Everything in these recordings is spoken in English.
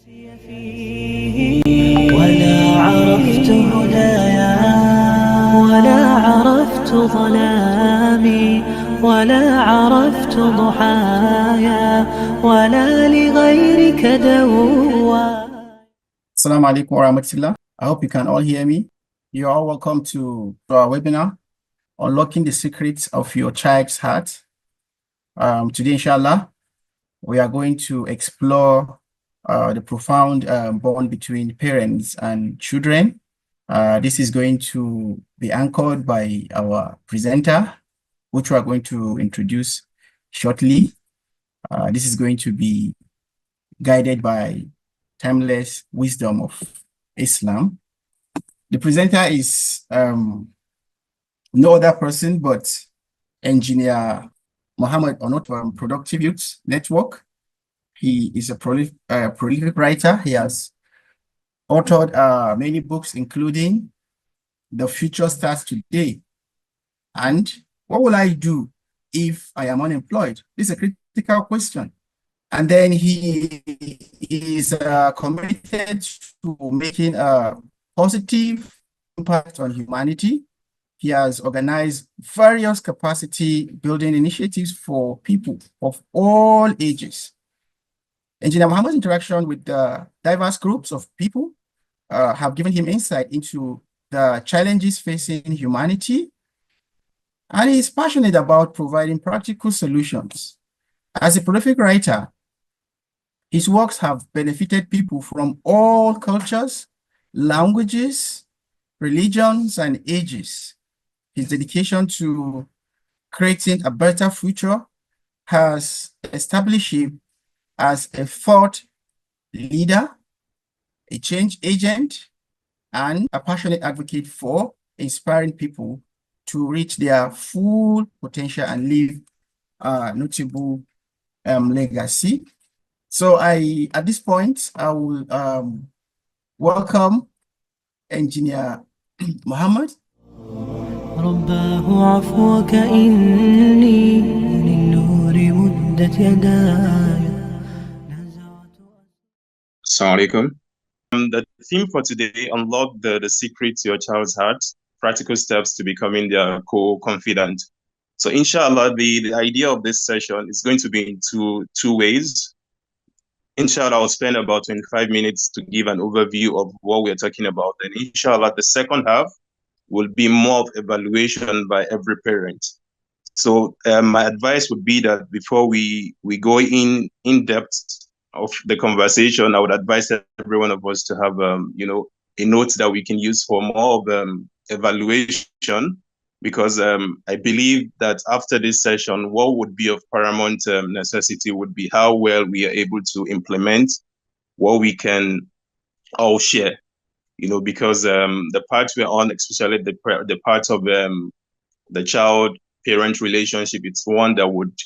فيه ولا عرفت هدايا ولا عرفت ظلامي ولا عرفت ضحايا ولا لغيرك دوا. Assalamu alaikum wa rahmatullah. I hope you can all hear me. You're all welcome to our webinar, Unlocking the Secrets of Your Child's Heart. Today, inshallah, we are going to explore the profound bond between parents and children. This is going to be anchored by our presenter, which we are going to introduce shortly. This is going to be guided by timeless wisdom of Islam. The presenter is no other person but Engineer Muhammad Onot from Productive Youth Network. He is a prolific writer. He has authored many books, including The Future Starts Today and What Will I Do If I Am Unemployed? This is a critical question. And then he is committed to making a positive impact on humanity. He has organized various capacity building initiatives for people of all ages. Engineer Muhammad's interaction with the diverse groups of people have given him insight into the challenges facing humanity, and he is passionate about providing practical solutions. As a prolific writer, his works have benefited people from all cultures, languages, religions, and ages. His dedication to creating a better future has established him as a thought leader, a change agent, and a passionate advocate for inspiring people to reach their full potential and leave a notable legacy. So at this point, I will welcome Engineer Muhammad. رباه عفوك إني للنور مدت يداي. Assalamu alaikum. The theme for today, unlock the secret to your child's heart, practical steps to becoming their confidant. So inshallah, the idea of this session is going to be in two ways. Inshallah, I'll spend about 25 minutes to give an overview of what we're talking about. And inshallah, the second half will be more of evaluation by every parent. So my advice would be that before we go in depth of the conversation, I would advise every one of us to have a note that we can use for more of evaluation, because I believe that after this session, what would be of paramount necessity would be how well we are able to implement what we can all share. Because the part we're on, especially the part of the child-parent relationship, it's one that would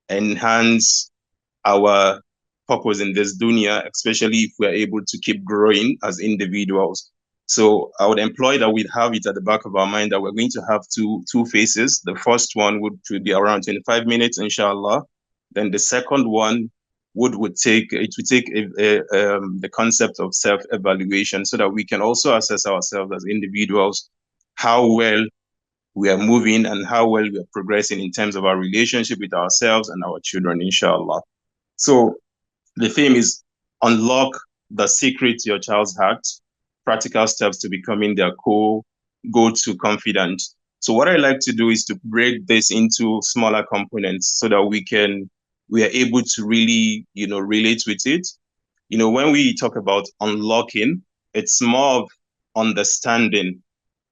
enhance our purpose in this dunya, especially if we're able to keep growing as individuals. So I would employ that we'd have it at the back of our mind that we're going to have two phases. The first one would be around 25 minutes, inshallah. Then the second one would take the concept of self-evaluation, so that we can also assess ourselves as individuals, how well we are moving and how well we are progressing in terms of our relationship with ourselves and our children, inshallah. So the theme is unlock the secret to your child's heart, practical steps to becoming their go-to confidant. So what I like to do is to break this into smaller components so that we are able to really, relate with it. When we talk about unlocking, it's more of understanding,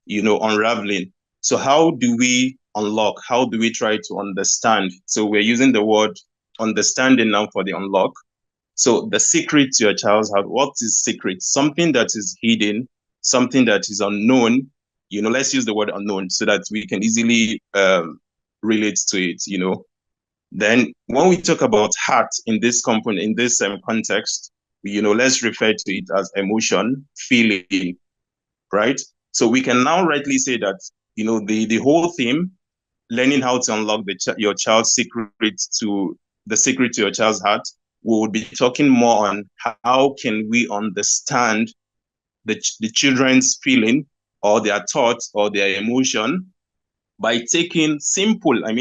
unraveling. So how do we unlock? How do we try to understand? So we're using the word understanding now for the unlock. So the secret to your child's heart, what is secret? Something that is hidden, something that is unknown. Let's use the word unknown so that we can easily relate to it, Then when we talk about heart in this component, in this context, let's refer to it as emotion, feeling, right? So we can now rightly say that, the whole theme, learning how to unlock your child's secret to your child's heart, we will be talking more on how can we understand the children's feeling or their thoughts or their emotion by taking simple and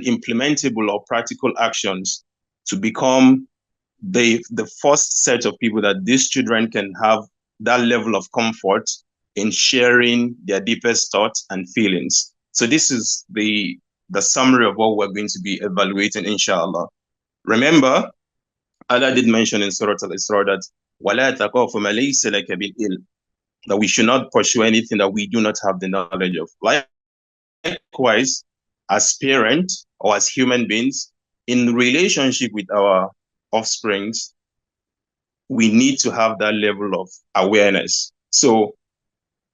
implementable or practical actions to become the first set of people that these children can have that level of comfort in sharing their deepest thoughts and feelings. So this is the summary of what we're going to be evaluating, inshallah. Remember, Allah did mention in Surah Al-Isra that وَلَا تَقَفُ مَا لَيْسَ لَكَ بِالْعِلْمِ, that we should not pursue anything that we do not have the knowledge of. Likewise, as parents or as human beings, in relationship with our offsprings, we need to have that level of awareness. So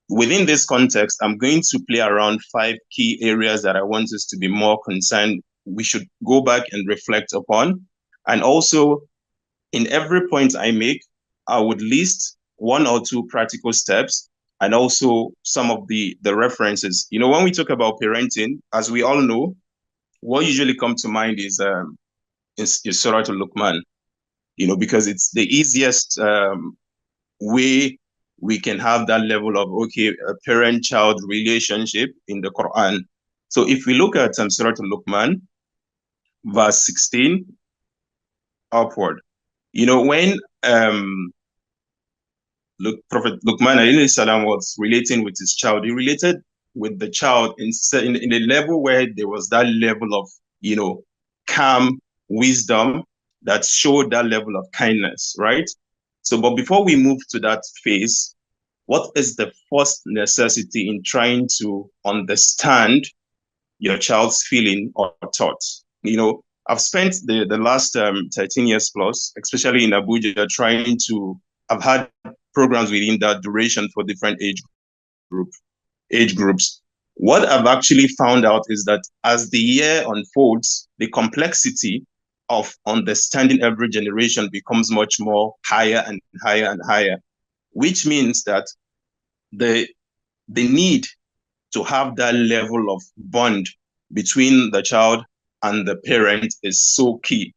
within this context, I'm going to play around 5 key areas that I want us to be more concerned. We should go back and reflect upon. And also, in every point I make, I would list 1 or 2 practical steps and also some of the references. You know, when we talk about parenting, as we all know, what usually comes to mind is Surah Al-Luqman, you know, because it's the easiest way we can have that level of, okay, a parent-child relationship in the Quran. So if we look at Surah Al-Luqman, verse 16 upward, you know, when Prophet Luqman alayhi salam was relating with his child, he related with the child in a level where there was that level of, you know, calm wisdom that showed that level of kindness, right? So, but before we move to that phase, what is the first necessity in trying to understand your child's feeling or thoughts? You know, I've spent the last 13 years plus, especially in Abuja, trying to, I've had programs within that duration for different age groups. What I've actually found out is that as the year unfolds, the complexity of understanding every generation becomes much more higher and higher and higher, which means that the need to have that level of bond between the child and the parent is so key.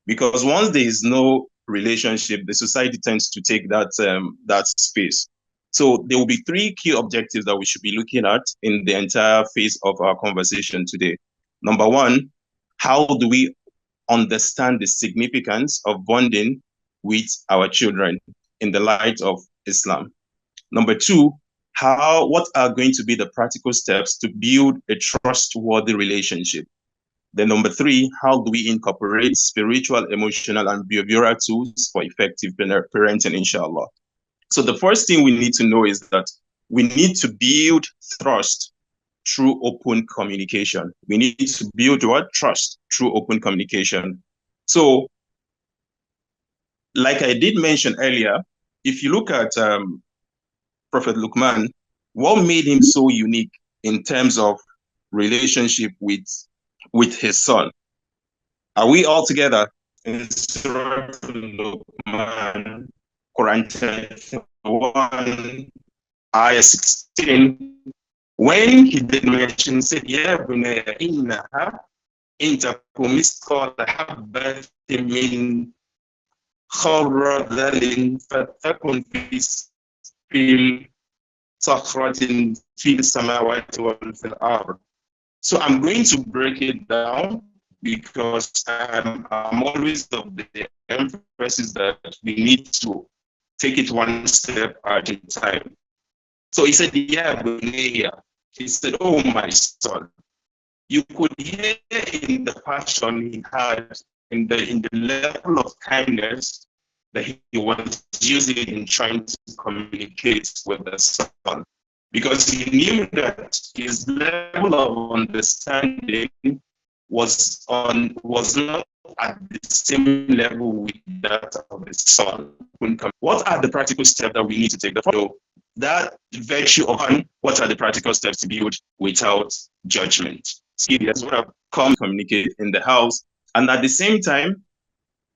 Because once there is no relationship, the society tends to take that space. So there will be 3 key objectives that we should be looking at in the entire phase of our conversation today. Number 1, how do we understand the significance of bonding with our children in the light of Islam? Number 2, what are going to be the practical steps to build a trustworthy relationship? Then number 3, how do we incorporate spiritual, emotional, and behavioral tools for effective parenting, inshallah? So the first thing we need to know is that we need to build trust through open communication. We need to build what? Trust through open communication. So, like I did mention earlier, if you look at Prophet Luqman, what made him so unique in terms of relationship with his son? Are we all together? In Surah Al-Luqman, Quran 1, ayah 16, when he did mention, he said, Ya bunayya innaha in takum misqala habbatin min khardalin fatakun fil sakhratin fil samawati wal fil ard. So I'm going to break it down because I'm always of the emphasis that we need to take it one step at a time. So he said, yeah, bunayya. He said, oh, my son. You could hear in the passion he had, in the level of kindness that he was using in trying to communicate with the son. Because he knew that his level of understanding was not at the same level with that of his son. What are the practical steps that we need to take? That virtue on what are the practical steps to build without judgment. See, that's what I've come to communicate in the house. And at the same time,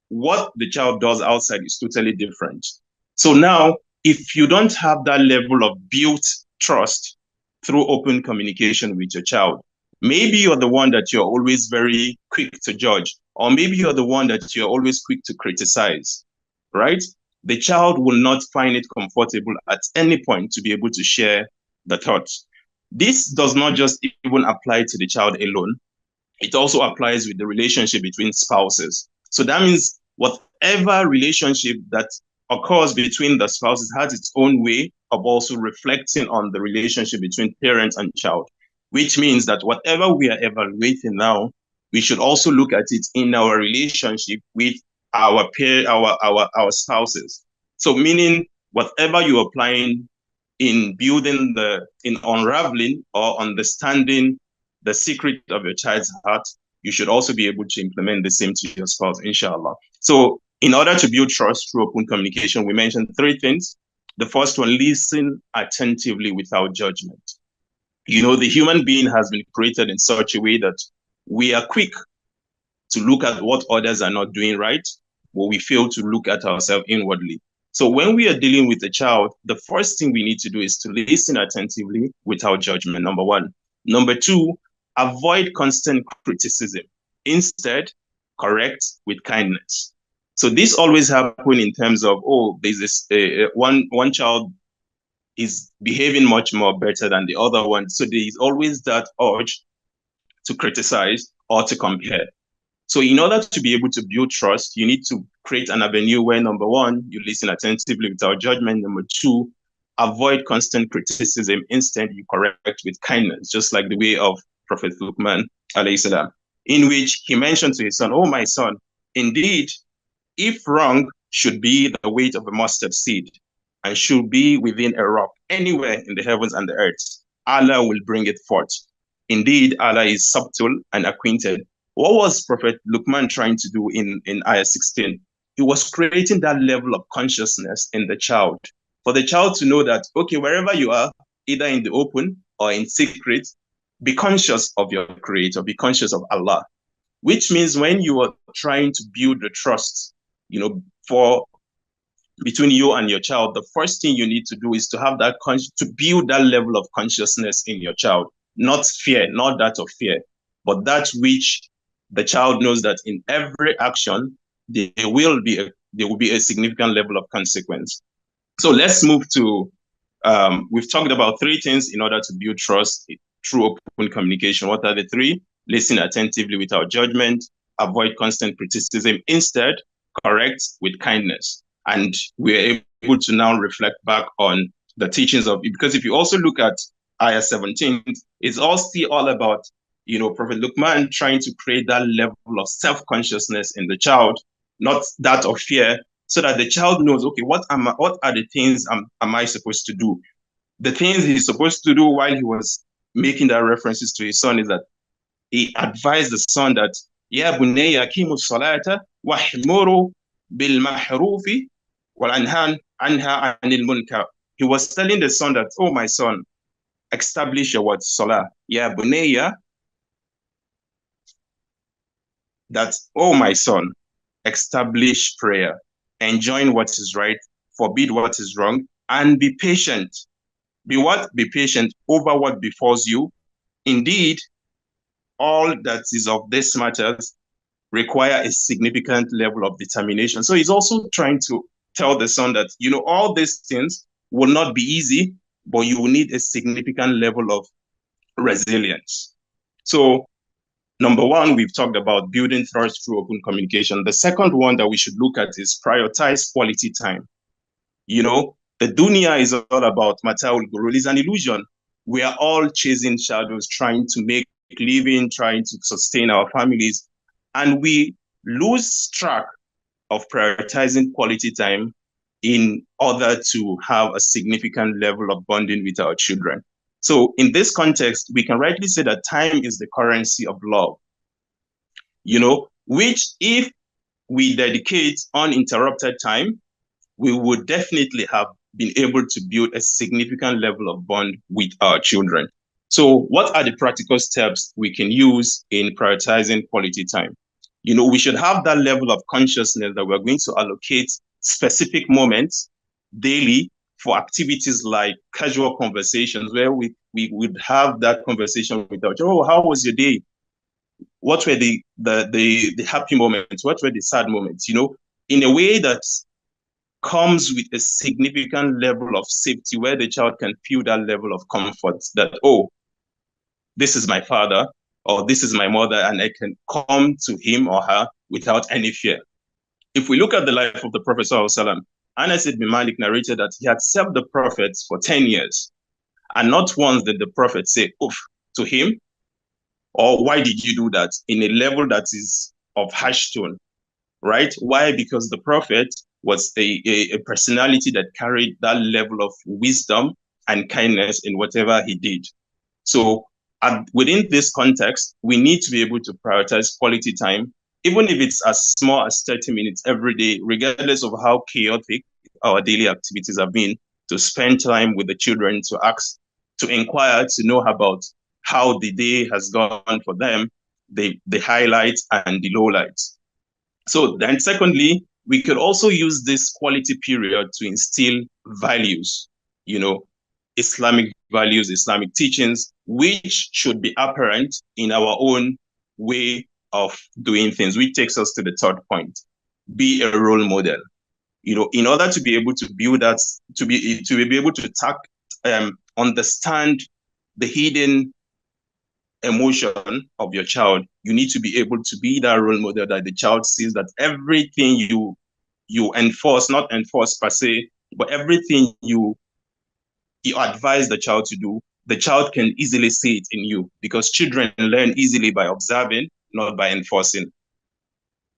what the child does outside is totally different. So now, if you don't have that level of built trust through open communication with your child, Maybe you're the one that you're always very quick to judge, or maybe you're the one that you're always quick to criticize, right? The child will not find it comfortable at any point to be able to share the thoughts. This does not just even apply to the child alone. It also applies with the relationship between spouses. So that means whatever relationship that occurs between the spouses has its own way of also reflecting on the relationship between parent and child, which means that whatever we are evaluating now, we should also look at it in our relationship with our our spouses. So meaning whatever you're applying in building in unraveling or understanding the secret of your child's heart, you should also be able to implement the same to your spouse, inshallah. So in order to build trust through open communication, we mentioned three things. The first one, listen attentively without judgment. You know, the human being has been created in such a way that we are quick to look at what others are not doing right, but we fail to look at ourselves inwardly. So when we are dealing with a child, the first thing we need to do is to listen attentively without judgment, number one. Number two, avoid constant criticism. Instead, correct with kindness. So this always happens in terms of, oh, there's this one child is behaving much more better than the other one. So there is always that urge to criticize or to compare. So in order to be able to build trust, you need to create an avenue where, number one, you listen attentively without judgment. Number two, avoid constant criticism. Instead, you correct with kindness, just like the way of Prophet Luqman, alayhi salam, in which he mentioned to his son, oh, my son, indeed, if wrong should be the weight of a mustard seed and should be within a rock anywhere in the heavens and the earth, Allah will bring it forth. Indeed, Allah is subtle and acquainted. What was Prophet Luqman trying to do in ayah 16? He was creating that level of consciousness in the child, for the child to know that, okay, wherever you are, either in the open or in secret, be conscious of your creator, be conscious of Allah, which means when you are trying to build the trust, you know, for between you and your child, the first thing you need to do is to have that to build that level of consciousness in your child, not fear, not that of fear, but that which the child knows that in every action, there will be a significant level of consequence. So let's move to, we've talked about three things in order to build trust through open communication. What are the three? Listen attentively without judgment, avoid constant criticism, instead, correct with kindness. And we're able to now reflect back on the teachings of it, because if you also look at ayah 17, it's all about, you know, Prophet Luqman trying to create that level of self-consciousness in the child, not that of fear, so that the child knows, okay, what are the things am I supposed to do? The things he's supposed to do while he was making that references to his son is that he advised the son that, Ya bunayya aqimu salata wahmuru bil mahrufi wal anha anil munkar. He was telling the son that, oh, my son, establish your word, salah. Ya bunayya, that, oh, my son, establish prayer, enjoin what is right, forbid what is wrong, and be patient. Be what? Be patient over what befalls you. Indeed, all that is of these matters require a significant level of determination. So he's also trying to tell the son that, you know, all these things will not be easy, but you will need a significant level of resilience. So number one, we've talked about building trust through open communication. The second one that we should look at is prioritize quality time. You know, the dunya is all about mata'ul ghurur, is an illusion. We are all chasing shadows, trying to make living, trying to sustain our families, and we lose track of prioritizing quality time in order to have a significant level of bonding with our children. So in this context, we can rightly say that time is the currency of love, you know, which if we dedicate uninterrupted time, we would definitely have been able to build a significant level of bond with our children. So what are the practical steps we can use in prioritizing quality time? You know, we should have that level of consciousness that we're going to allocate specific moments daily for activities like casual conversations where we we would have that conversation with our child. Oh, how was your day? What were the happy moments? What were the sad moments? You know, in a way that comes with a significant level of safety where the child can feel that level of comfort that, oh, this is my father or this is my mother, and I can come to him or her without any fear. If we look at the life of the Prophet ﷺ, Anas ibn Malik narrated that he had served the Prophet for 10 years, and not once did the Prophet say, oof, to him, or why did you do that, in a level that is of harsh tone, right? Why? Because the Prophet was a personality that carried that level of wisdom and kindness in whatever he did. So within this context, we need to be able to prioritize quality time, even if it's as small as 30 minutes every day, regardless of how chaotic our daily activities have been, to spend time with the children, to ask, to inquire, to know about how the day has gone for them, the highlights and the lowlights. So then secondly, we could also use this quality period to instill values, you know, Islamic values, Islamic teachings, which should be apparent in our own way of doing things, which takes us to the third point: be a role model. You know, in order to be able to build that, to be able to understand the hidden emotion of your child, you need to be able to be that role model that the child sees that everything you enforce, not enforce per se, but everything you advise the child to do, the child can easily see it in you, because children learn easily by observing, not by enforcing.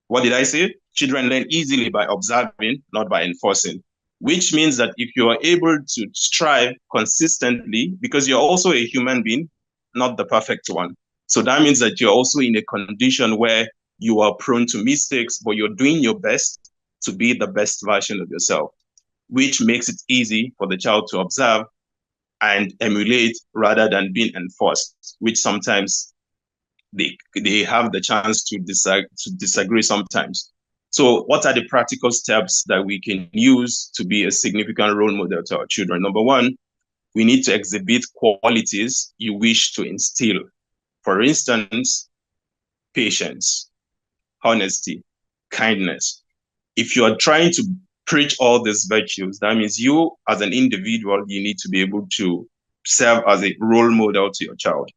What did I say? Children learn easily by observing, not by enforcing, which means that if you are able to strive consistently, because you're also a human being, not the perfect one. So that means that you're also in a condition where you are prone to mistakes, but you're doing your best to be the best version of yourself, which makes it easy for the child to observe and emulate rather than being enforced, which sometimes they have the chance to disagree sometimes. So what are the practical steps that we can use to be a significant role model to our children? Number one, we need to exhibit qualities you wish to instill. For instance, patience, honesty, kindness. If you are trying to preach all these virtues, that means you as an individual, you need to be able to serve as a role model to your child.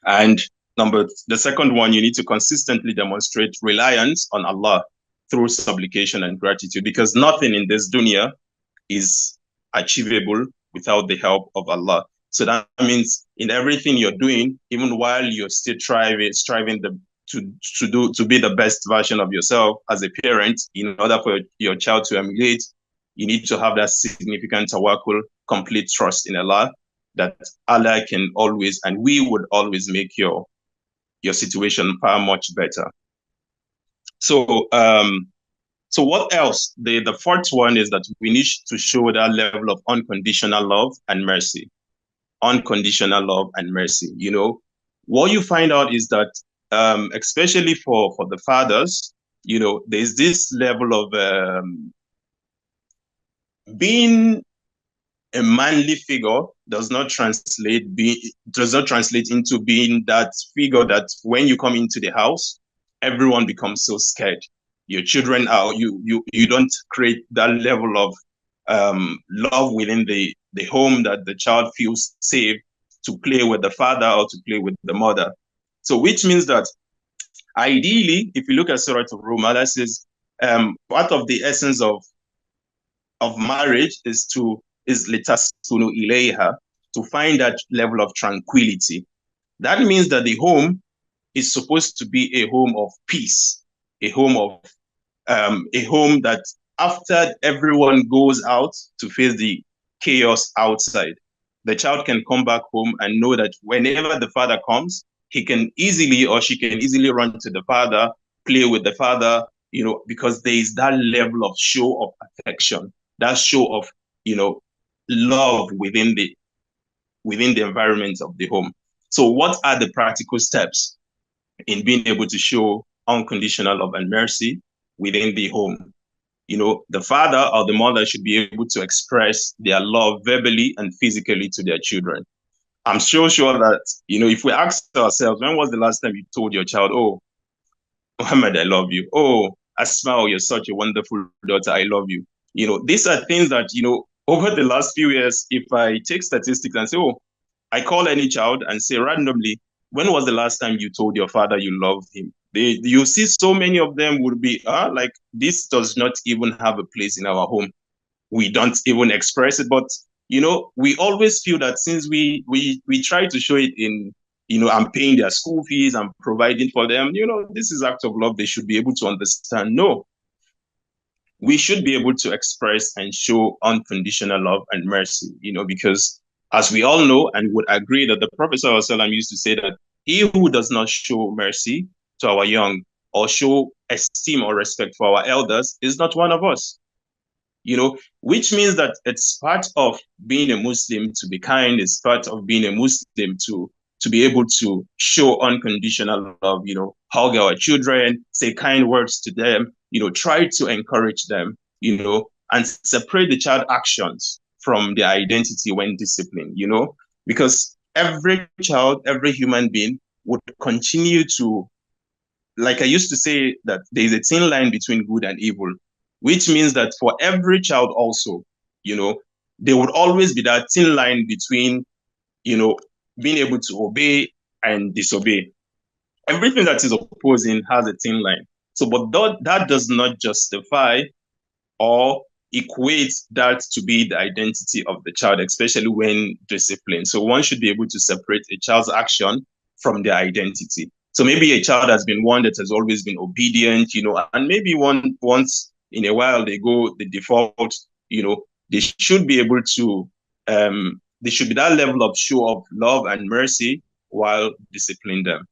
And the second one, you need to consistently demonstrate reliance on Allah through supplication and gratitude, because nothing in this dunya is achievable without the help of Allah. So that means in everything you're doing, even while you're still striving to be the best version of yourself as a parent, in order for your child to emulate, you need to have that significant tawakkul, complete trust in Allah, that Allah can always, and we would always make your situation far much better. So so what else? The fourth one is that we need to show that level of unconditional love and mercy. Unconditional love and mercy. You know, what you find out is that, especially for the fathers, you know, there's this level of being a manly figure does not translate into being that figure that when you come into the house, everyone becomes so scared. Your children are you don't create that level of love within the home, that the child feels safe to play with the father or to play with the mother. So which means that ideally, if you look at Surah Al-Rum, that says part of the essence of marriage is litaskunu ilayha, to find that level of tranquility. That means that the home is supposed to be a home of peace, a home that after everyone goes out to face the chaos outside, the child can come back home and know that whenever the father comes, he can easily, or she can easily run to the father, play with the father, you know, because there is that level of show of affection, that show of, you know, love within the environment of the home. So what are the practical steps in being able to show unconditional love and mercy within the home? You know, the father or the mother should be able to express their love verbally and physically to their children. I'm sure that, if we ask ourselves, when was the last time you told your child, oh, Muhammad, I love you. Oh, Asma, you're such a wonderful daughter. I love you. These are things that, over the last few years, if I take statistics and say, oh, I call any child and say randomly, when was the last time you told your father you loved him? You see so many of them would be, like, this does not even have a place in our home. We don't even express it, but we always feel that since we try to show it in, I'm paying their school fees, I'm providing for them, this is act of love. They should be able to understand. No, we should be able to express and show unconditional love and mercy, because as we all know and would agree that the Prophet ﷺ used to say that he who does not show mercy to our young or show esteem or respect for our elders is not one of us. Which means that it's part of being a Muslim to be kind. It's part of being a Muslim to be able to show unconditional love, hug our children, say kind words to them, try to encourage them, and separate the child actions from their identity when disciplined, because every child, every human being would continue to, like I used to say, that there's a thin line between good and evil, which means that for every child also, there would always be that thin line between, being able to obey and disobey. Everything that is opposing has a thin line. So, but that does not justify or equate that to be the identity of the child, especially when disciplined. So one should be able to separate a child's action from their identity. So maybe a child has been one that has always been obedient, and maybe once in a while they go the default, they should be able to, there should be that level of show of love and mercy while disciplining them.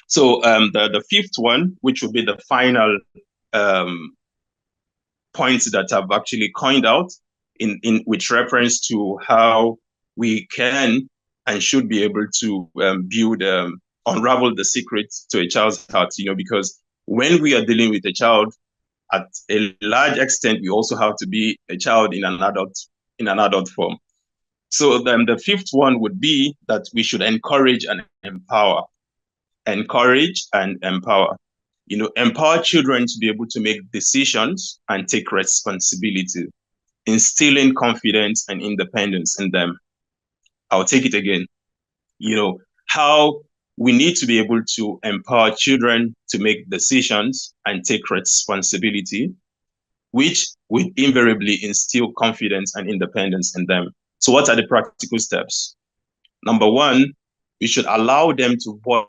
So the fifth one, which will be the final points that I've actually coined out in with reference to how we can and should be able to build, unravel the secrets to a child's heart, because when we are dealing with a child, at a large extent, we also have to be a child in an adult form. So then the fifth one would be that we should encourage and empower. Encourage and empower. Empower children to be able to make decisions and take responsibility, instilling confidence and independence in them. I'll take it again. How we need to be able to empower children to make decisions and take responsibility, which will invariably instill confidence and independence in them. So what are the practical steps? Number one, we should allow them to voice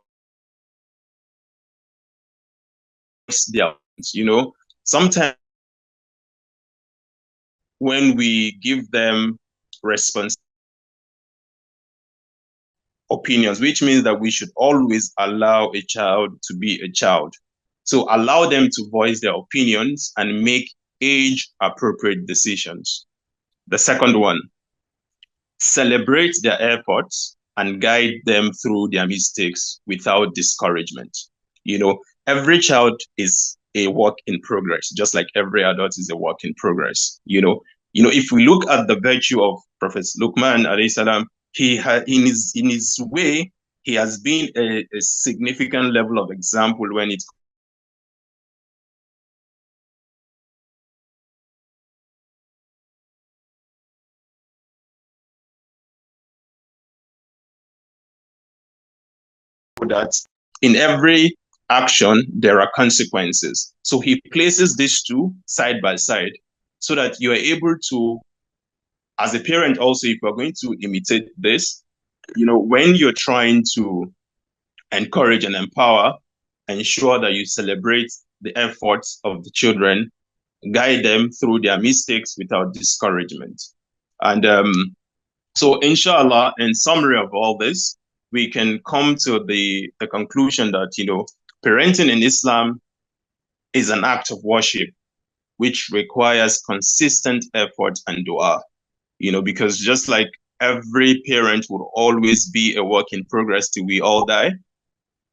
their, sometimes when we give them opinions, which means that we should always allow a child to be a child. So allow them to voice their opinions and make age-appropriate decisions. The second one, celebrate their efforts and guide them through their mistakes without discouragement. Every child is a work in progress, just like every adult is a work in progress. If we look at the virtue of Prophet Luqman alayhi salam, he had in his way, he has been a significant level of example when it's that in every action there are consequences. So he places these two side by side so that you are able to, as a parent also, if you're going to imitate this, when you're trying to encourage and empower, ensure that you celebrate the efforts of the children, guide them through their mistakes without discouragement. And so inshallah, in summary of all this, we can come to the conclusion that, parenting in Islam is an act of worship, which requires consistent effort and dua, because just like every parent would always be a work in progress till we all die,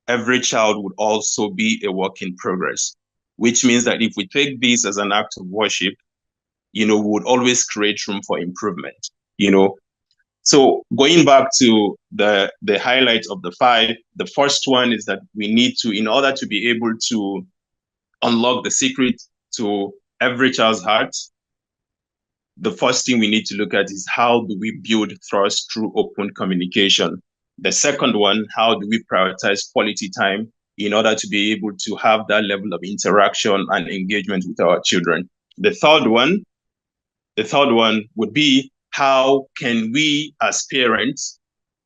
every child would also be a work in progress, which means that if we take this as an act of worship, we would always create room for improvement. So going back to the highlights of the 5, the first one is that we need to, in order to be able to unlock the secret to every child's heart, the first thing we need to look at is how do we build trust through open communication. The second one, how do we prioritize quality time in order to be able to have that level of interaction and engagement with our children. The third one would be, how can we as parents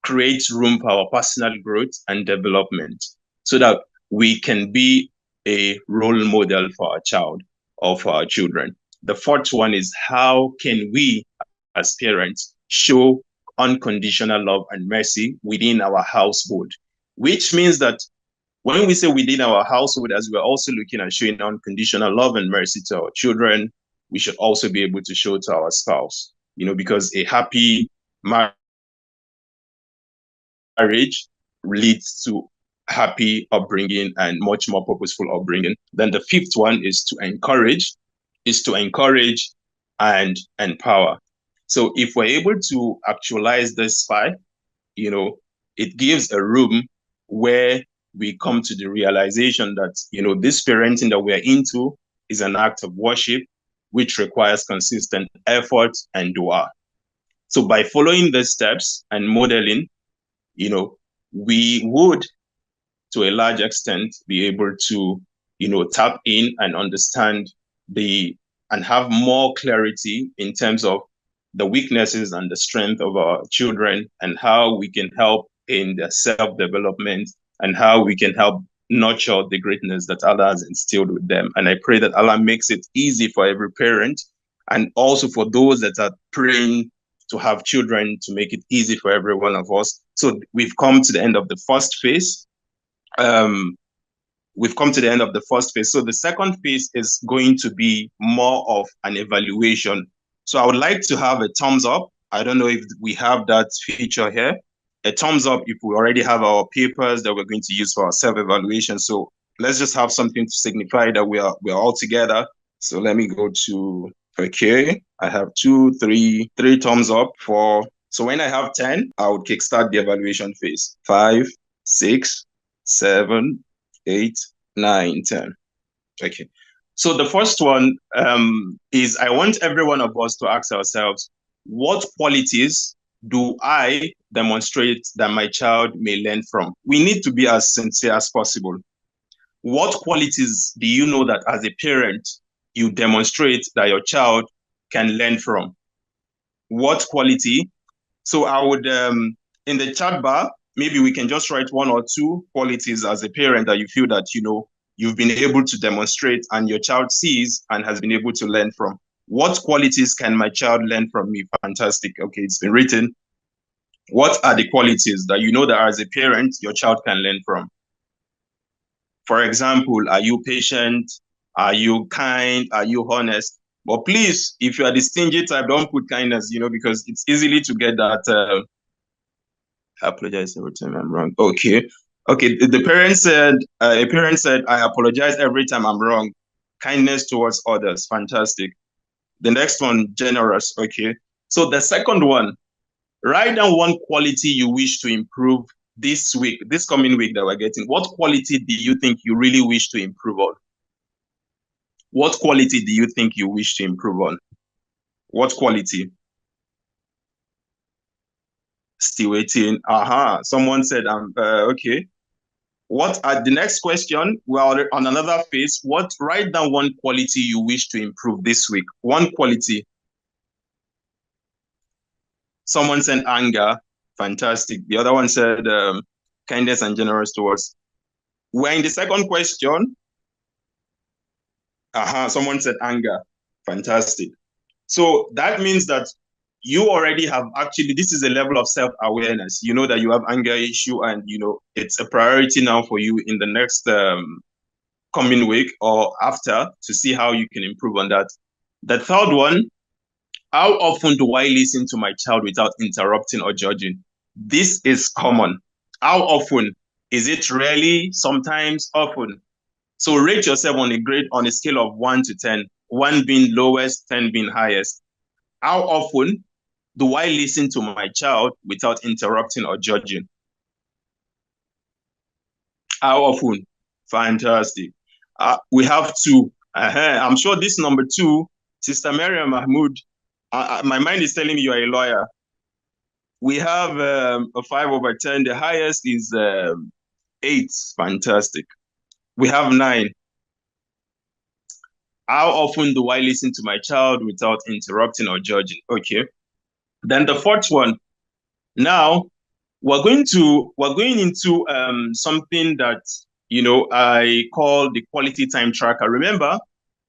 create room for our personal growth and development so that we can be a role model for our child or for our children. The fourth one is, how can we as parents show unconditional love and mercy within our household, which means that when we say within our household, as we're also looking at showing unconditional love and mercy to our children, we should also be able to show to our spouse, because a happy marriage leads to happy upbringing and much more purposeful upbringing. Then the fifth one is to encourage and empower. So if we're able to actualize this 5, it gives a room where we come to the realization that, this parenting that we're into is an act of worship, which requires consistent effort and dua. So by following the steps and modeling, we would, to a large extent, be able to, tap in and understand and have more clarity in terms of the weaknesses and the strength of our children, and how we can help in their self-development, and how we can help nurture the greatness that Allah has instilled with them. And I pray that Allah makes it easy for every parent, and also for those that are praying to have children, to make it easy for every one of us. So we've come to the end of the first phase. So the second phase is going to be more of an evaluation. So I would like to have a thumbs up. I don't know if we have that feature here. A thumbs up if we already have our papers that we're going to use for our self-evaluation. So let's just have something to signify that we are all together. So let me go to, okay, I have 2, 3 thumbs up. So when I have 10, I would kickstart the evaluation phase. 5, 6, 7, 8, 9, 10. Okay. So the first one is, I want every one of us to ask ourselves, what qualities do I demonstrate that my child may learn from? We need to be as sincere as possible. What qualities do you know that as a parent you demonstrate that your child can learn from? What quality? So I would, in the chat bar, maybe we can just write 1 or 2 qualities as a parent that you feel that, you've been able to demonstrate and your child sees and has been able to learn from. What qualities can my child learn from me? Fantastic. Okay, it's been written. What are the qualities that you know that as a parent, your child can learn from? For example, are you patient? Are you kind? Are you honest? But please, if you are the stingy type, don't put kindness, because it's easily to get that. I apologize every time I'm wrong. Okay. The parent said, a parent said, I apologize every time I'm wrong. Kindness towards others. Fantastic. The next one, generous. Okay. So the second one, write down 1 quality you wish to improve this coming week that we're getting. What quality do you think you really wish to improve on? What quality do you think you wish to improve on? What quality? Still waiting. Someone said, okay. What are the next question? Well, on another phase, write down 1 quality you wish to improve this week. 1 quality. Someone said anger. Fantastic. The other one said kindness and generous towards. We're in the second question. Someone said anger. Fantastic. So that means that you already have this is a level of self-awareness. You know that you have anger issue, and it's a priority now for you in the next coming week or after, to see how you can improve on that. The third one, how often do I listen to my child without interrupting or judging? This is common. How often? Is it rarely? Sometimes? Often? So rate yourself on a scale of 1 to 10, 1 being lowest, 10 being highest. How often do I listen to my child without interrupting or judging? How often? Fantastic. We have two. I'm sure this number two, Sister Miriam Mahmoud, my mind is telling me you are a lawyer. We have a 5/10. The highest is 8. Fantastic. We have 9. How often do I listen to my child without interrupting or judging? Okay. Then the fourth one. Now we're going into something that I call the quality time tracker. Remember,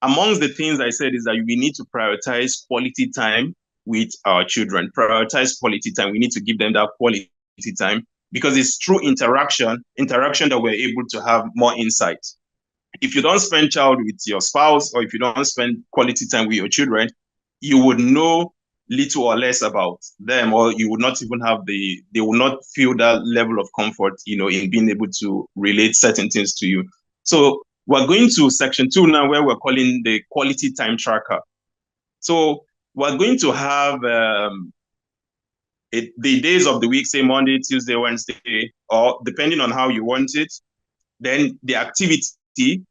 amongst the things I said is that we need to prioritize quality time with our children. Prioritize quality time. We need to give them that quality time because it's through interaction that we're able to have more insight. If you don't spend child with your spouse, or if you don't spend quality time with your children, you would know little or less about them, or you would not even have they will not feel that level of comfort, in being able to relate certain things to you. So we're going to section 2 now, where we're calling the quality time tracker. So we're going to have the days of the week, say Monday, Tuesday, Wednesday, or depending on how you want it. Then the activity.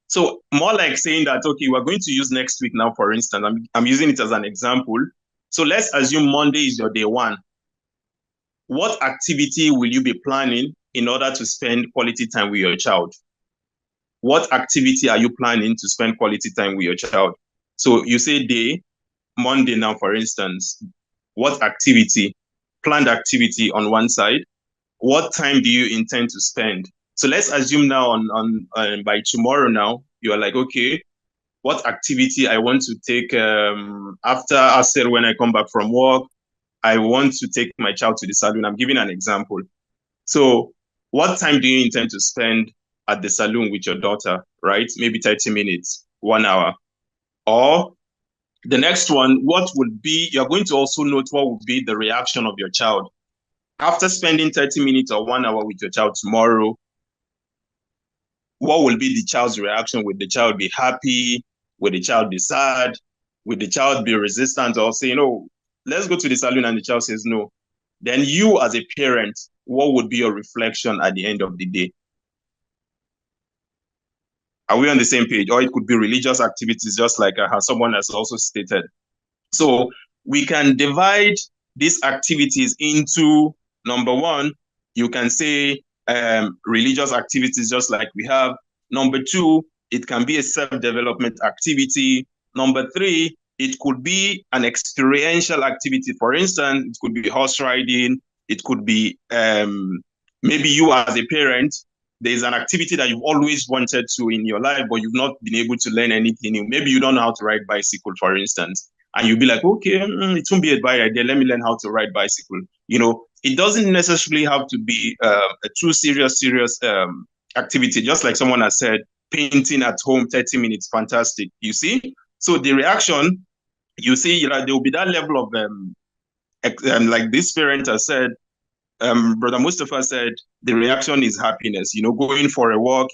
So more like saying that, okay, we're going to use next week now, for instance. I'm using it as an example. So let's assume Monday is your day 1. What activity will you be planning in order to spend quality time with your child? What activity are you planning to spend quality time with your child? So you say day, Monday now, for instance. What activity, planned activity on one side? What time do you intend to spend? So let's assume now on by tomorrow now, you're like, okay, what activity I want to take after I said when I come back from work, I want to take my child to the salon. I'm giving an example. So what time do you intend to spend at the salon with your daughter, right? Maybe 30 minutes, 1 hour. Or the next one, what would be, you're going to also note what would be the reaction of your child. After spending 30 minutes or 1 hour with your child tomorrow, what will be the child's reaction? Will the child be happy? Will the child be sad? Will the child be resistant or say, no, let's go to the salon, and the child says no? Then you as a parent, what would be your reflection at the end of the day? Are we on the same page? Or it could be religious activities, just like someone has also stated. So we can divide these activities into, number 1, you can say religious activities, just like we have. Number 2, it can be a self-development activity. Number 3, it could be an experiential activity. For instance, it could be horse riding. It could be maybe you as a parent, there's an activity that you've always wanted to in your life, but you've not been able to learn anything new. Maybe you don't know how to ride bicycle, for instance. And you'll be like, okay, it won't be a bad idea. Let me learn how to ride bicycle. It doesn't necessarily have to be a true serious activity. Just like someone has said, painting at home, 30 minutes, fantastic. You see? So the reaction, you see, there will be that level of, like this parent has said, Brother Mustafa said, the reaction is happiness, going for a walk,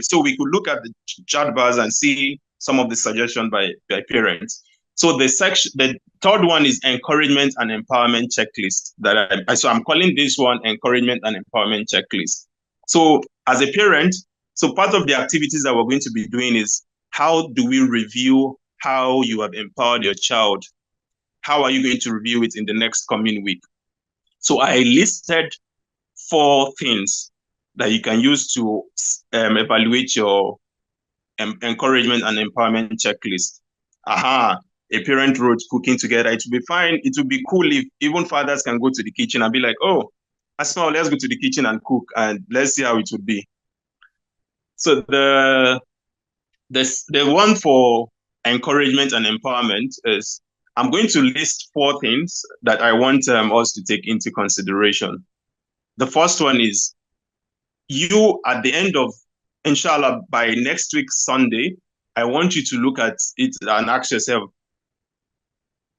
so we could look at the chat bars and see some of the suggestions by parents. So the third one is encouragement and empowerment checklist. So I'm calling this one encouragement and empowerment checklist. So as a parent, so part of the activities that we're going to be doing is, how do we review how you have empowered your child? How are you going to review it in the next coming week? So I listed 4 things that you can use to evaluate your encouragement and empowerment checklist. A parent wrote cooking together. It would be fine. It would be cool if even fathers can go to the kitchen and be like, oh, Asma, let's go to the kitchen and cook, and let's see how it would be. So the one for encouragement and empowerment is, I'm going to list 4 things that I want us to take into consideration. The first one is, you at the end of, inshallah, by next week, Sunday, I want you to look at it and ask yourself,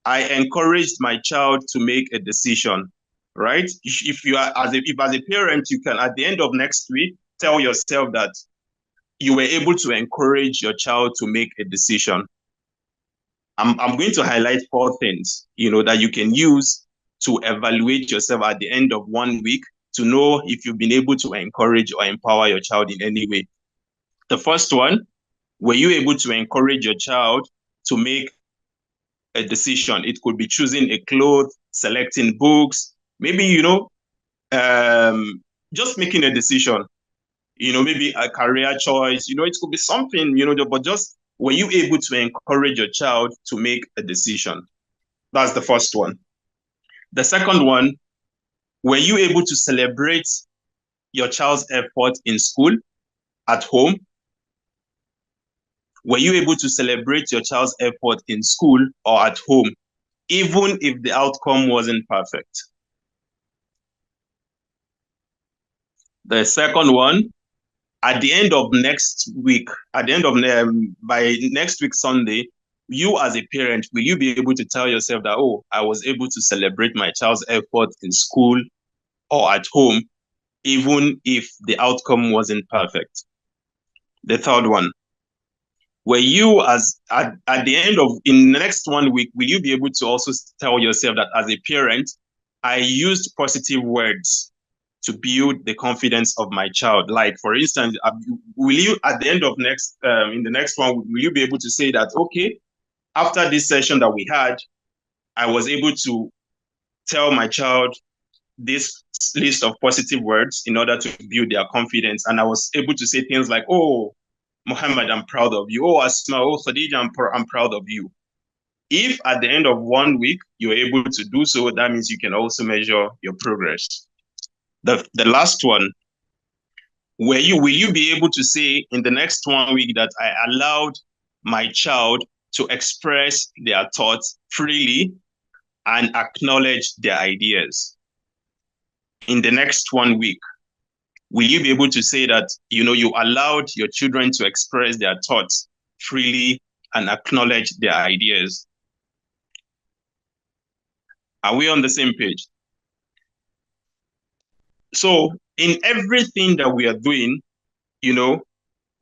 I encouraged my child to make a decision, right? If you are, as a parent, you can, at the end of next week, tell yourself that you were able to encourage your child to make a decision. I'm going to highlight 4 things, that you can use to evaluate yourself at the end of 1 week to know if you've been able to encourage or empower your child in any way. The first one, were you able to encourage your child to make a decision? It could be choosing a cloth, selecting books, maybe, just making a decision, maybe a career choice, it could be something, but just were you able to encourage your child to make a decision? That's the first one. The second one, were you able to celebrate your child's effort in school, at home? Were you able to celebrate your child's effort in school or at home, even if the outcome wasn't perfect? The second one, at the end of next week, by next week, Sunday, you as a parent, will you be able to tell yourself that, oh, I was able to celebrate my child's effort in school or at home, even if the outcome wasn't perfect? The third one, were you at the end of, in the next 1 week, will you be able to also tell yourself that as a parent, I used positive words to build the confidence of my child? Like, for instance, will you, at the end of in the next one, will you be able to say that, okay, after this session that we had, I was able to tell my child this list of positive words in order to build their confidence. And I was able to say things like, oh, Muhammad, I'm proud of you. Oh, Asma, oh, Khadija, I'm proud of you. If at the end of 1 week, you're able to do so, that means you can also measure your progress. The last one, will you be able to say in the next 1 week that I allowed my child to express their thoughts freely and acknowledge their ideas? In the next 1 week, will you be able to say that, you allowed your children to express their thoughts freely and acknowledge their ideas? Are we on the same page? So in everything that we are doing,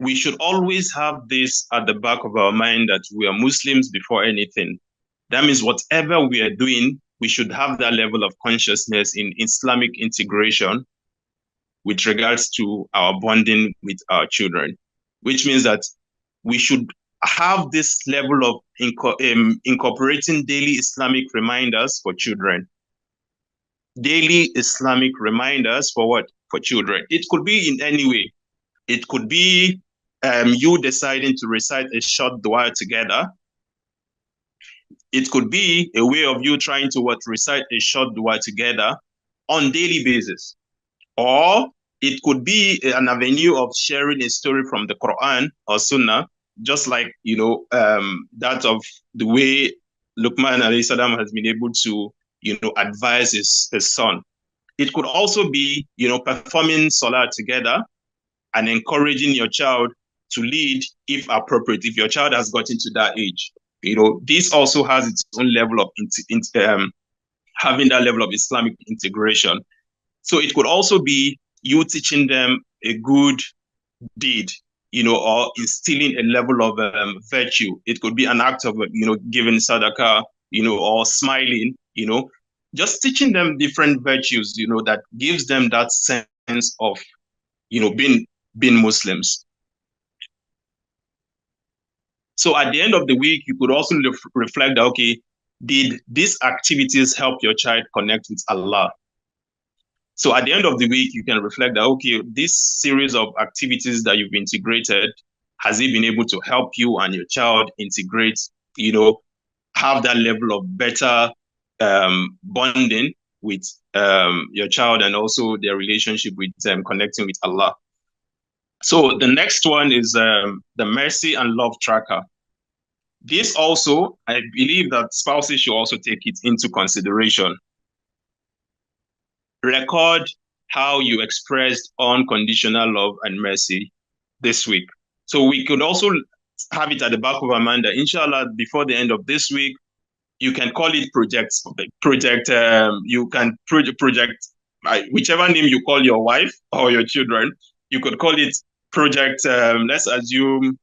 we should always have this at the back of our mind, that we are Muslims before anything. That means whatever we are doing, we should have that level of consciousness in Islamic integration with regards to our bonding with our children, which means that we should have this level of incorporating daily Islamic reminders for children. Daily Islamic reminders for what? For children. It could be in any way. It could be you deciding to recite a short dua together. It could be a way of you trying to recite a short dua together on daily basis. Or it could be an avenue of sharing a story from the Quran or Sunnah, just like, that of the way Luqman alayhi salam has been able to, advise his son. It could also be, performing salah together and encouraging your child to lead if appropriate, if your child has gotten to that age. This also has its own level of having that level of Islamic integration. So it could also be you teaching them a good deed, or instilling a level of virtue. It could be an act of, giving sadaqah, or smiling, just teaching them different virtues, that gives them that sense of, being Muslims. So at the end of the week, you could also reflect that, okay, did these activities help your child connect with Allah? So at the end of the week, you can reflect that, okay, this series of activities that you've integrated, has it been able to help you and your child integrate, have that level of better bonding with your child, and also their relationship with connecting with Allah? So the next one is the mercy and love tracker. This also, I believe that spouses should also take it into consideration. Record how you expressed unconditional love and mercy this week. So we could also have it at the back of our mind that, inshallah, before the end of this week, you can call it project, whichever name you call your wife or your children, you could call it project, let's assume,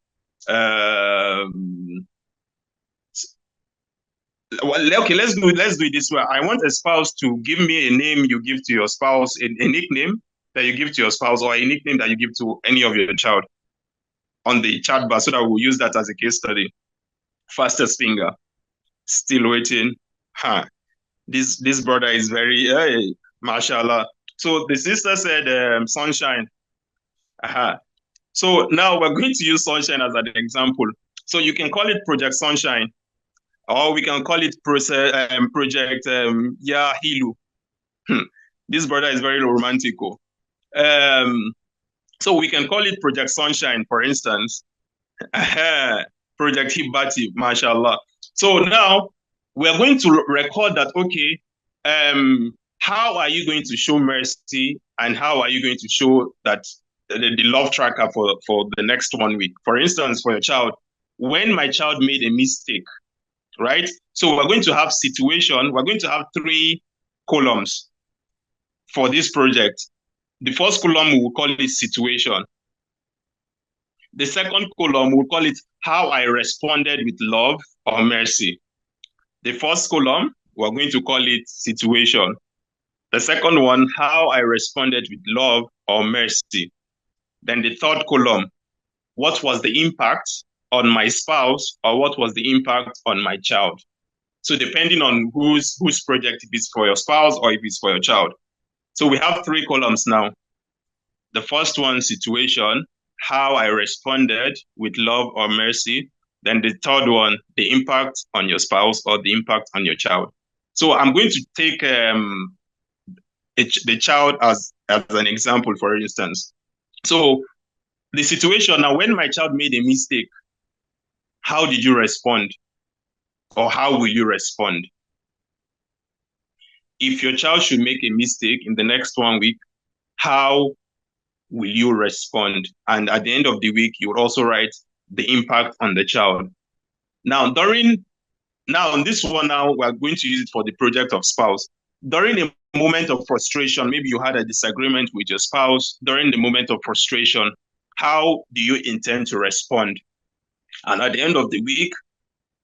Well, okay, let's do it this way. I want a spouse to give me a name you give to your spouse, a nickname that you give to your spouse, or a nickname that you give to any of your child on the chat bar, so that we'll use that as a case study. Fastest finger. Still waiting. Huh. This brother is very, hey, mashallah. So the sister said sunshine. Aha. So now we're going to use sunshine as an example. So you can call it Project Sunshine, or we can call it Project Hilu. This brother is very romantic. So we can call it Project Sunshine, for instance. Project Hibati, mashallah. So now we're going to record that, okay, how are you going to show mercy, and how are you going to show that the love tracker for the next 1 week? For instance, for your child, when my child made a mistake, right? So we're going to have situation, we're going to have 3 columns for this project. The first column, we will call it situation. The second column, we'll call it how I responded with love or mercy. The first column, we're going to call it situation. The second one, how I responded with love or mercy. Then the third column, what was the impact on my spouse, or what was the impact on my child? So depending on whose project, if it's for your spouse or if it's for your child. So we have 3 columns now. The first one, situation, how I responded with love or mercy. Then the third one, the impact on your spouse or the impact on your child. So I'm going to take the child as an example, for instance. So the situation now, when my child made a mistake, how did you respond? Or how will you respond? If your child should make a mistake in the next 1 week, how will you respond? And at the end of the week, you would also write the impact on the child. Now, on this one now, we're going to use it for the project of spouse. During a moment of frustration, maybe you had a disagreement with your spouse. During the moment of frustration, how do you intend to respond? And at the end of the week,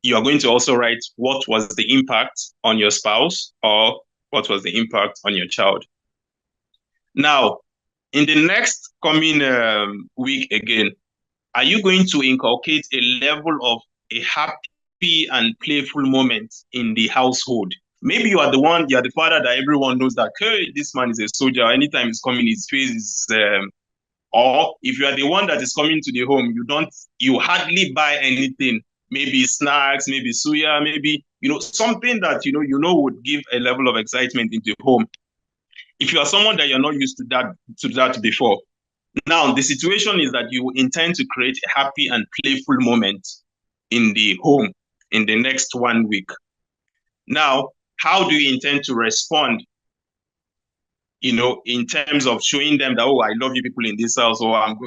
you are going to also write what was the impact on your spouse, or what was the impact on your child. Now, in the next coming week again, are you going to inculcate a level of a happy and playful moment in the household? Maybe you are the father that everyone knows that, hey, this man is a soldier. Anytime he's coming, his face is, or if you are the one that is coming to the home, you hardly buy anything. Maybe snacks, maybe suya, maybe, something that, would give a level of excitement in the home. If you are someone that you're not used to that before. Now, the situation is that you intend to create a happy and playful moment in the home in the next 1 week. Now, how do you intend to respond? In terms of showing them that, oh, I love you people in this house, or I'm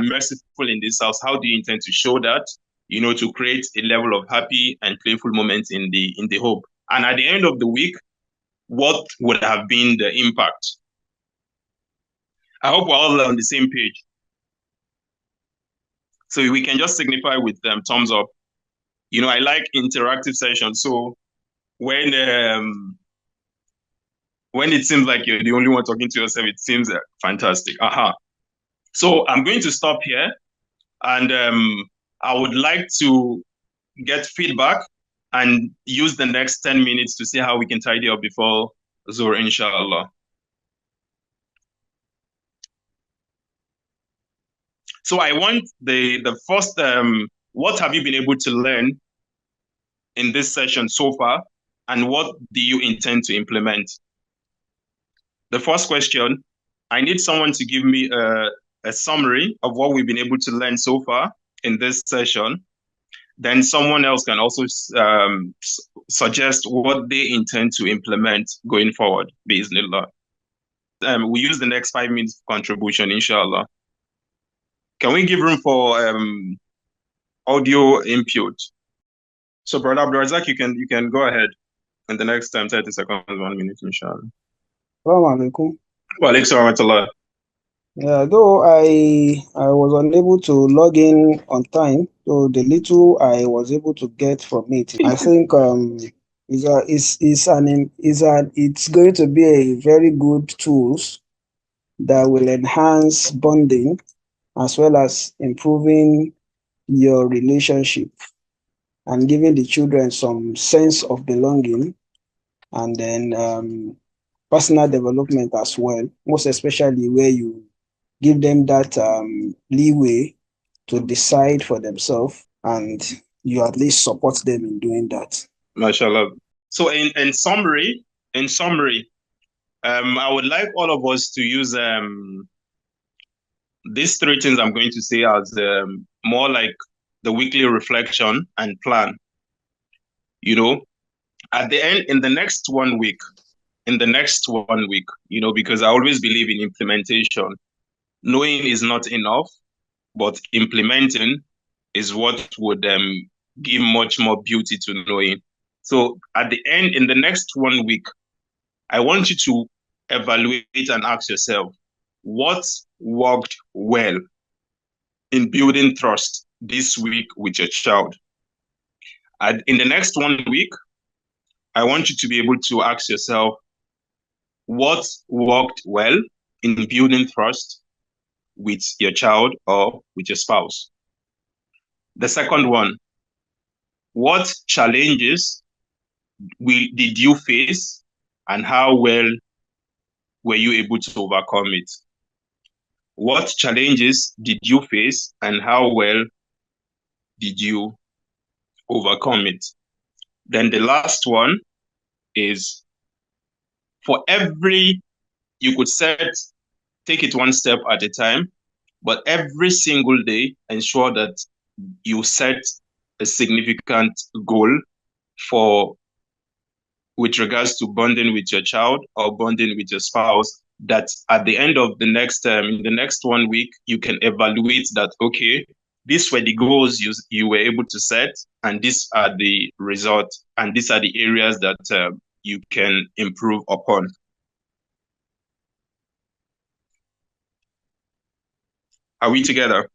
merciful in this house. How do you intend to show that? To create a level of happy and playful moments in the home. And at the end of the week, what would have been the impact? I hope we're all on the same page. So we can just signify with thumbs up. I like interactive sessions. So when it seems like you're the only one talking to yourself, it seems fantastic. So I'm going to stop here, and I would like to get feedback and use the next 10 minutes to see how we can tidy up before Zuhr, inshallah. So I want the first, what have you been able to learn in this session so far, and what do you intend to implement? The first question, I need someone to give me a summary of what we've been able to learn so far in this session. Then someone else can also suggest what they intend to implement going forward, bi'iznillah. We use the next 5 minutes for contribution, inshallah. Can we give room for audio input? So, Brother Abdulrazak, you can go ahead in the next 30 seconds, 1 minute, inshallah. Assalamu alaikum. Wa alaikum salam. Yeah, though I was unable to log in on time, so the little I was able to get from it, I think it's going to be a very good tools that will enhance bonding as well as improving your relationship and giving the children some sense of belonging, and then personal development as well, most especially where you give them that leeway to decide for themselves, and you at least support them in doing that. Mashallah. So in summary, I would like all of us to use these three things I'm going to say as more like the weekly reflection and plan. You know, at the end, in the next 1 week, because I always believe in implementation. Knowing is not enough, but implementing is what would give much more beauty to knowing. So at the end, in the next 1 week, I want you to evaluate and ask yourself, what worked well in building trust this week with your child? And in the next 1 week, I want you to be able to ask yourself, what worked well in building trust with your child or with your spouse? The second one, what challenges did you face and how well were you able to overcome it? What challenges did you face and how well did you overcome it? Then the last one is, for every, you could take it one step at a time, but every single day, ensure that you set a significant goal with regards to bonding with your child or bonding with your spouse, that at the end of in the next 1 week, you can evaluate that, okay, these were the goals you were able to set, and these are the results, and these are the areas that you can improve upon. Are we together?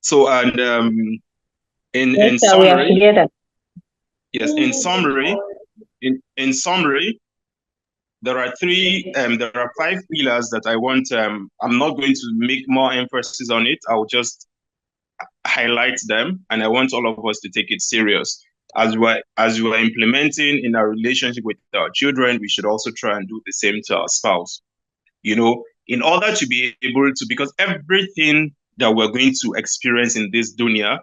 So, and in summary, we are together. Yes, in summary, there are 5 pillars that I want. I'm not going to make more emphasis on it. I'll just highlight them, and I want all of us to take it serious. As we're implementing in our relationship with our children, we should also try and do the same to our spouse. In order to be able to, because everything that we're going to experience in this dunya,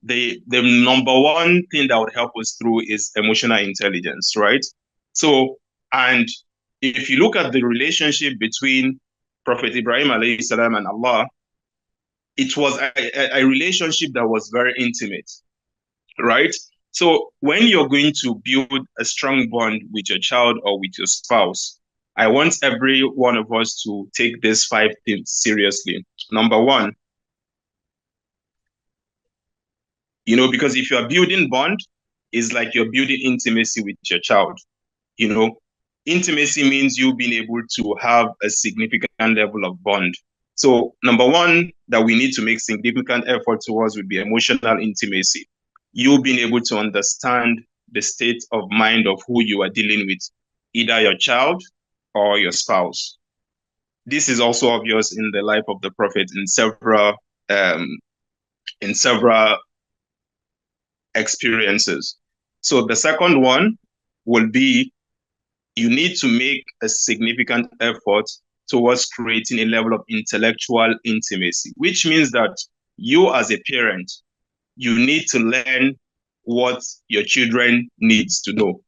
the number one thing that would help us through is emotional intelligence, right? So, and if you look at the relationship between Prophet Ibrahim alayhi salam and Allah, it was a relationship that was very intimate, right? So when you're going to build a strong bond with your child or with your spouse, I want every one of us to take these 5 things seriously. Number one, because if you're building bond, it's like you're building intimacy with your child. Intimacy means you being able to have a significant level of bond. So number one that we need to make significant effort towards would be emotional intimacy. You being able to understand the state of mind of who you are dealing with, either your child or your spouse. This is also obvious in the life of the Prophet in several experiences. So the second one will be, you need to make a significant effort towards creating a level of intellectual intimacy, which means that you as a parent, you need to learn what your children needs to know.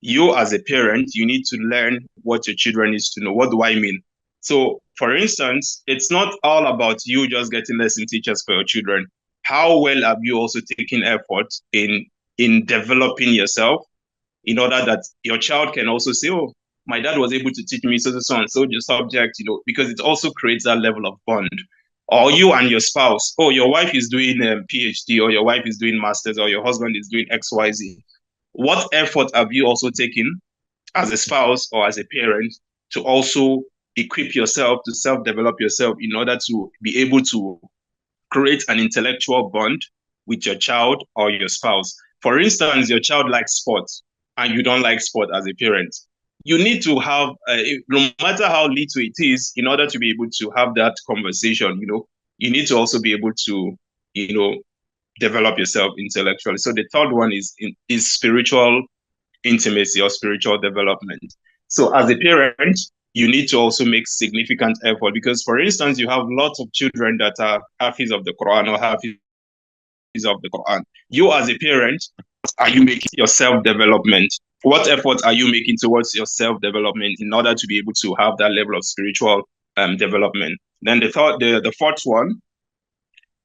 You as a parent, you need to learn what your children needs to know. What do I mean? So, for instance, it's not all about you just getting lesson teachers for your children. How well have you also taken effort in developing yourself in order that your child can also say, oh, my dad was able to teach me so and so the subject, because it also creates that level of bond. Or you and your spouse, oh, your wife is doing a PhD, or your wife is doing masters, or your husband is doing XYZ. What effort have you also taken as a spouse or as a parent to also equip yourself, to self-develop yourself in order to be able to create an intellectual bond with your child or your spouse? For instance, your child likes sports and you don't like sport as a parent. You need to have, no matter how little it is, in order to be able to have that conversation, you need to also be able to, develop yourself intellectually. So the third one is spiritual intimacy or spiritual development. So as a parent, you need to also make significant effort because, for instance, you have lots of children that are hafiz of the Quran or hafiz of the Quran. You as a parent, are you making your self-development? What efforts are you making towards your self-development in order to be able to have that level of spiritual development? Then the fourth one,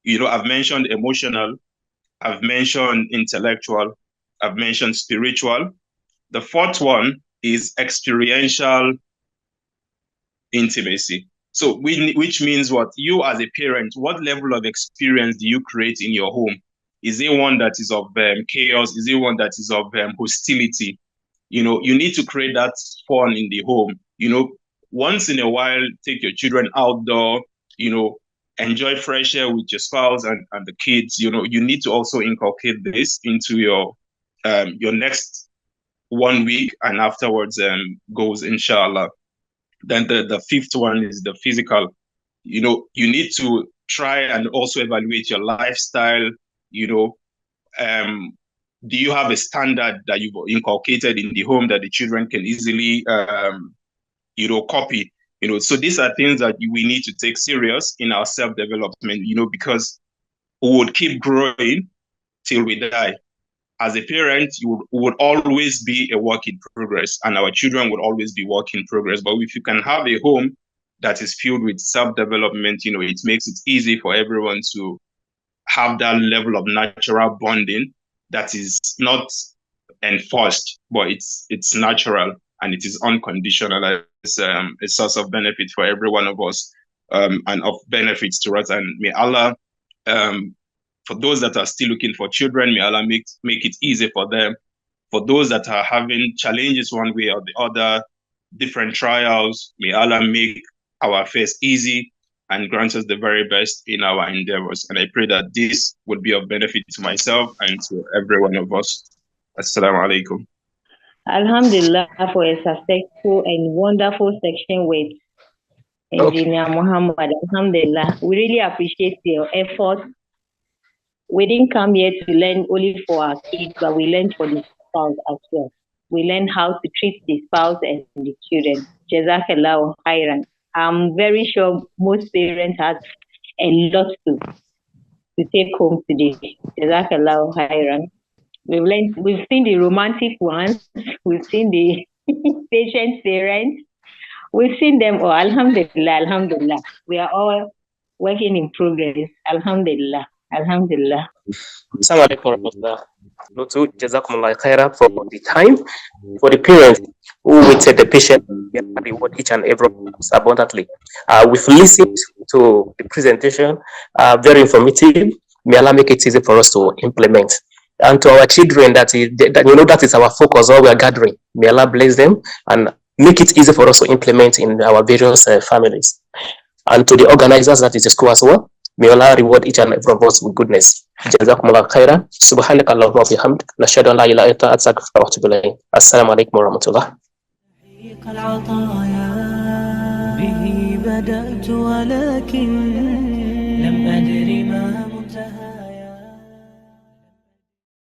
I've mentioned emotional, I've mentioned intellectual, I've mentioned spiritual. The fourth one is experiential intimacy. So, which means what? You as a parent, what level of experience do you create in your home? Is it one that is of chaos? Is it one that is of hostility? You need to create that fun in the home. Once in a while, take your children outdoor, enjoy fresh air with your spouse and the kids. You need to also inculcate this into your next 1 week and afterwards goes, inshallah. Then the fifth one is the physical. You need to try and also evaluate your lifestyle. Do you have a standard that you've inculcated in the home that the children can easily, copy? So these are things that we need to take serious in our self-development, because we would keep growing till we die. As a parent, you would always be a work in progress, and our children would always be work in progress. But if you can have a home that is filled with self-development, it makes it easy for everyone to have that level of natural bonding that is not enforced, but it's natural and it is unconditional. It's a source of benefit for every one of us, and of benefits to us. And may Allah, for those that are still looking for children, may Allah make it easy for them. For those that are having challenges one way or the other, different trials, may Allah make our affairs easy and grant us the very best in our endeavors. And I pray that this would be of benefit to myself and to every one of us. Assalamu alaikum. Alhamdulillah for a successful and wonderful section with Engineer Muhammad. Alhamdulillah. We really appreciate your effort. We didn't come here to learn only for our kids, but we learned for the spouse as well. We learned how to treat the spouse and the children. Jazakallahu khairan. I'm very sure most parents have a lot to take home today. Jazakallahu khairan. We've seen the romantic ones, we've seen the patient parents, we've seen them all. Alhamdulillah, alhamdulillah. We are all working in progress. Alhamdulillah, alhamdulillah. Assalamu alaikum warahmatullah. Jazakumullah khairan for the time. For the parents who waited the patient, and reward each and every one abundantly. We've listened to the presentation, very informative. May Allah make it easy for us to implement. And to our children, that is our focus, all we are gathering. May Allah bless them and make it easy for us to implement in our various families. And to the organizers, that is the school as well, may Allah reward each and every of us with goodness. Jazakumullah khairan. Subhanaka Allahumma wa bihamdik. Nashhadu an la ilaha illa anta astaghfiruka wa atubu ilayk. Assalamu alaikum wa rahmatullah. به بدأت ولكن لم أدر ما